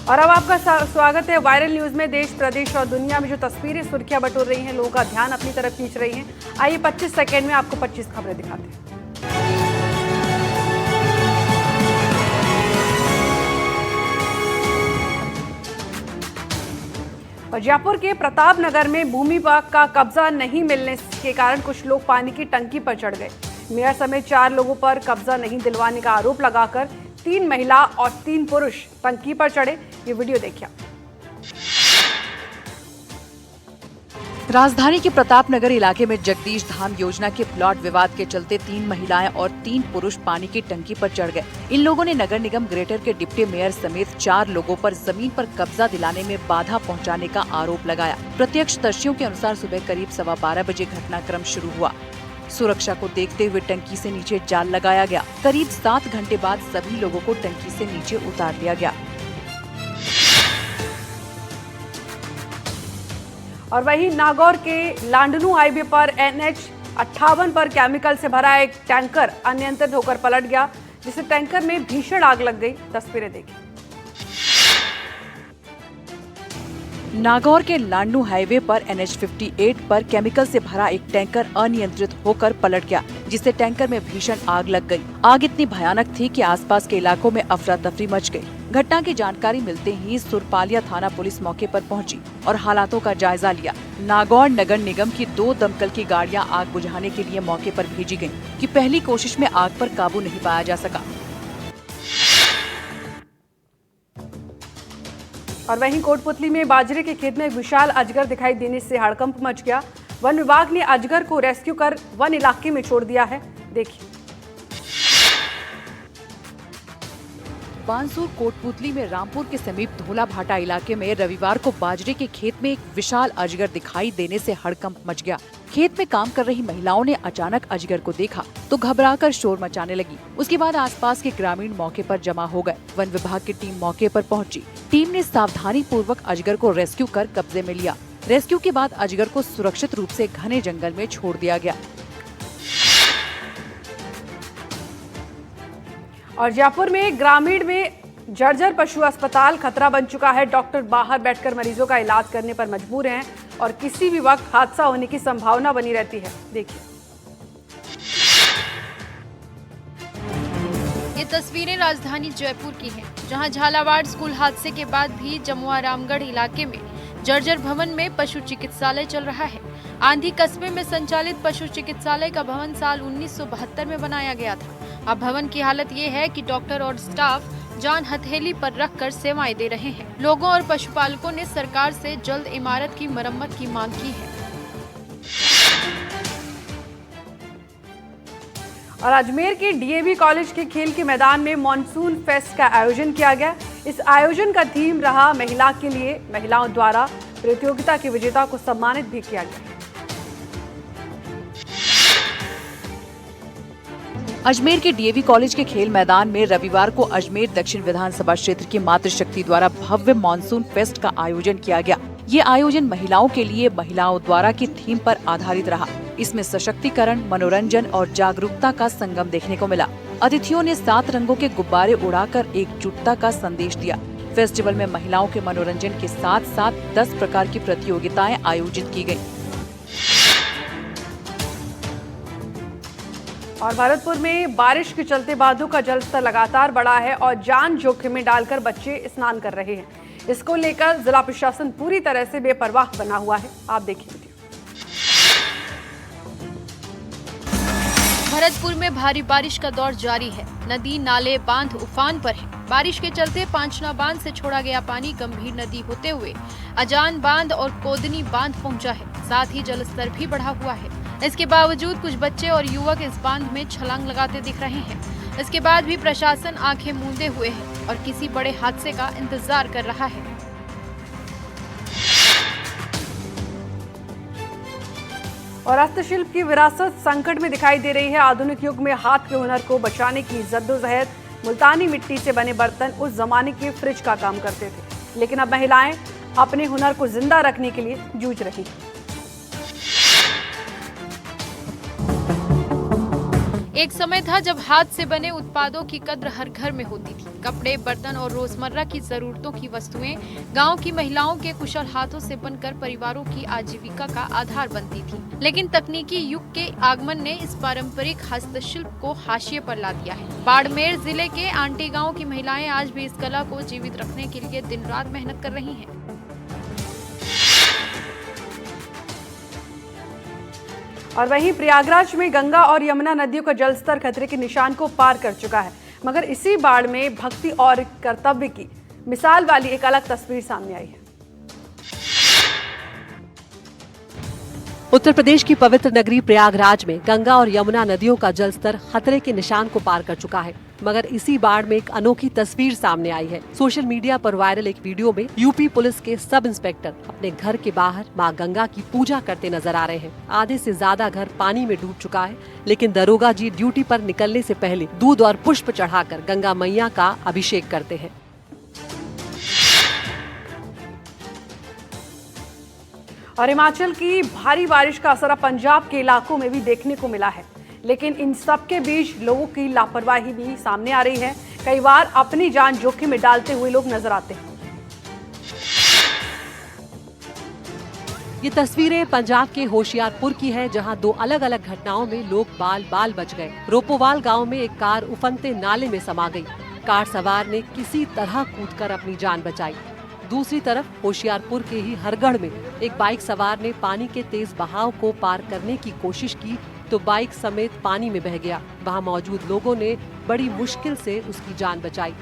और अब आपका स्वागत है वायरल न्यूज में। देश, प्रदेश और दुनिया में जो तस्वीरें सुर्खियां बटोर रही हैं, लोगों का ध्यान अपनी तरफ खींच रही हैं। आइए 25 सेकंड में आपको 25 खबरें दिखाते हैं। जयपुर के प्रताप नगर में भूमि का कब्जा नहीं मिलने के कारण कुछ लोग पानी की टंकी पर चढ़ गए। मेयर समेत 4 लोगों पर कब्जा नहीं दिलवाने का आरोप लगाकर 3 महिला और 3 पुरुष टंकी पर चढ़े। ये वीडियो देखिए। राजधानी के प्रताप नगर इलाके में जगदीश धाम योजना के प्लॉट विवाद के चलते 3 महिलाएं और 3 पुरुष पानी की टंकी पर चढ़ गए। इन लोगों ने नगर निगम ग्रेटर के डिप्टी मेयर समेत 4 लोगों पर जमीन पर कब्जा दिलाने में बाधा पहुंचाने का आरोप लगाया। प्रत्यक्षदर्शियों के अनुसार सुबह करीब 12:15 बजे घटनाक्रम शुरू हुआ। सुरक्षा को देखते हुए टंकी से नीचे जाल लगाया गया। करीब 7 घंटे बाद सभी लोगों को टंकी से नीचे उतार लिया गया। और वहीं नागौर के लांडनू हाईवे पर NH 58 पर केमिकल से भरा एक टैंकर अनियंत्रित होकर पलट गया, जिससे टैंकर में भीषण आग लग गई। तस्वीरें देखिए। नागौर के लांडनू हाईवे पर NH 58 पर केमिकल से भरा एक टैंकर अनियंत्रित होकर पलट गया, जिससे टैंकर में भीषण आग लग गई। आग इतनी भयानक थी कि आसपास के इलाकों में अफरा तफरी मच गई। घटना की जानकारी मिलते ही सुरपालिया थाना पुलिस मौके पर पहुंची और हालातों का जायजा लिया। नागौर नगर निगम की 2 दमकल की गाड़ियां आग बुझाने के लिए मौके पर भेजी गयी कि पहली कोशिश में आग पर काबू नहीं पाया जा सका। और वहीं कोटपुतली में बाजरे के खेत में एक विशाल अजगर दिखाई देने से हड़कंप मच गया। वन विभाग ने अजगर को रेस्क्यू कर वन इलाके में छोड़ दिया है। देखिए। बानसूर कोटपुतली में रामपुर के समीप धोला भाटा इलाके में रविवार को बाजरे के खेत में एक विशाल अजगर दिखाई देने से हड़कंप मच गया। खेत में काम कर रही महिलाओं ने अचानक अजगर को देखा तो घबराकर शोर मचाने लगी। उसके बाद आसपास के ग्रामीण मौके पर जमा हो गए। वन विभाग की टीम मौके पर पहुंची। टीम ने सावधानी पूर्वक अजगर को रेस्क्यू कर कब्जे में लिया। रेस्क्यू के बाद अजगर को सुरक्षित रूप से घने जंगल में छोड़ दिया गया। और जयपुर में ग्रामीण में जर्जर पशु अस्पताल खतरा बन चुका है। डॉक्टर बाहर बैठकर मरीजों का इलाज करने पर मजबूर हैं और किसी भी वक्त हादसा होने की संभावना बनी रहती है। देखिए। ये तस्वीरें राजधानी जयपुर की हैं, जहां झालावाड़ स्कूल हादसे के बाद भी जमुआ रामगढ़ इलाके में जर्जर भवन में पशु चिकित्सालय चल रहा है। आंधी कस्बे में संचालित पशु चिकित्सालय का भवन साल 1972 में बनाया गया था। अब भवन की हालत ये है कि डॉक्टर और स्टाफ जान हथेली पर रखकर सेवाएं दे रहे हैं। लोगों और पशुपालकों ने सरकार से जल्द इमारत की मरम्मत की मांग की है। और अजमेर के DAV कॉलेज के खेल के मैदान में मॉनसून फेस्ट का आयोजन किया गया। इस आयोजन का थीम रहा महिला के लिए। महिलाओं द्वारा प्रतियोगिता के विजेता को सम्मानित भी किया गया। अजमेर के DAV कॉलेज के खेल मैदान में रविवार को अजमेर दक्षिण विधानसभा क्षेत्र की मातृशक्ति द्वारा भव्य मॉनसून फेस्ट का आयोजन किया गया। ये आयोजन महिलाओं के लिए महिलाओं द्वारा की थीम पर आधारित रहा। इसमें सशक्तिकरण, मनोरंजन और जागरूकता का संगम देखने को मिला। अतिथियों ने 7 रंगों के गुब्बारे उड़ाकर एकजुटता का संदेश दिया। फेस्टिवल में महिलाओं के मनोरंजन के साथ साथ 10 प्रकार की प्रतियोगिताएं आयोजित की गयी। और भरतपुर में बारिश के चलते बांधों का जलस्तर लगातार बढ़ा है और जान जोखिम में डालकर बच्चे स्नान कर रहे हैं। इसको लेकर जिला प्रशासन पूरी तरह से बेपरवाह बना हुआ है। आप देखिए वीडियो। भरतपुर में भारी बारिश का दौर जारी है। नदी, नाले, बांध उफान पर है। बारिश के चलते पांचना बांध से छोड़ा गया पानी गंभीर नदी होते हुए अजान बांध और कोदनी बांध पहुंचा है। साथ ही जलस्तर भी बढ़ा हुआ है। इसके बावजूद कुछ बच्चे और युवक इस बांध में छलांग लगाते दिख रहे हैं। इसके बाद भी प्रशासन आंखें मूंदे हुए है और किसी बड़े हादसे का इंतजार कर रहा है। और हस्तशिल्प की विरासत संकट में दिखाई दे रही है। आधुनिक युग में हाथ के हुनर को बचाने की जद्दोजहद। मुल्तानी मिट्टी से बने बर्तन उस जमाने के फ्रिज का काम करते थे, लेकिन अब महिलाएं अपने हुनर को जिंदा रखने के लिए जूझ रही हैं। एक समय था जब हाथ से बने उत्पादों की कद्र हर घर में होती थी। कपड़े, बर्तन और रोजमर्रा की जरूरतों की वस्तुएं गांव की महिलाओं के कुशल हाथों से बनकर परिवारों की आजीविका का आधार बनती थी। लेकिन तकनीकी युग के आगमन ने इस पारंपरिक हस्तशिल्प को हाशिए पर ला दिया है। बाड़मेर जिले के आंटी गांव की महिलाएं आज भी इस कला को जीवित रखने के लिए दिन रात मेहनत कर रही हैं। और वहीं प्रयागराज में गंगा और यमुना नदियों का जलस्तर खतरे के निशान को पार कर चुका है, मगर इसी बाढ़ में भक्ति और कर्तव्य की मिसाल वाली एक अलग तस्वीर सामने आई है। उत्तर प्रदेश की पवित्र नगरी प्रयागराज में गंगा और यमुना नदियों का जलस्तर खतरे के निशान को पार कर चुका है, मगर इसी बाढ़ में एक अनोखी तस्वीर सामने आई है। सोशल मीडिया पर वायरल एक वीडियो में यूपी पुलिस के सब इंस्पेक्टर अपने घर के बाहर मां गंगा की पूजा करते नजर आ रहे हैं। आधे से ज्यादा घर पानी में डूब चुका है, लेकिन दरोगा जी ड्यूटी पर निकलने से पहले दूध और पुष्प चढ़ाकर गंगा मैया का अभिषेक करते हैं। और हिमाचल की भारी बारिश का असर अब पंजाब के इलाकों में भी देखने को मिला है, लेकिन इन सब के बीच लोगों की लापरवाही भी सामने आ रही है। कई बार अपनी जान जोखिम में डालते हुए लोग नजर आते हैं। ये तस्वीरें पंजाब के होशियारपुर की है, जहां दो अलग अलग घटनाओं में लोग बाल बाल बच गए। रोपोवाल गांव में एक कार उफनते नाले में समा गई। कार सवार ने किसी तरह कूदकर अपनी जान बचाई। दूसरी तरफ होशियारपुर के ही हरगढ़ में एक बाइक सवार ने पानी के तेज बहाव को पार करने की कोशिश की तो बाइक समेत पानी में बह गया। वहां मौजूद लोगों ने बड़ी मुश्किल से उसकी जान बचाई।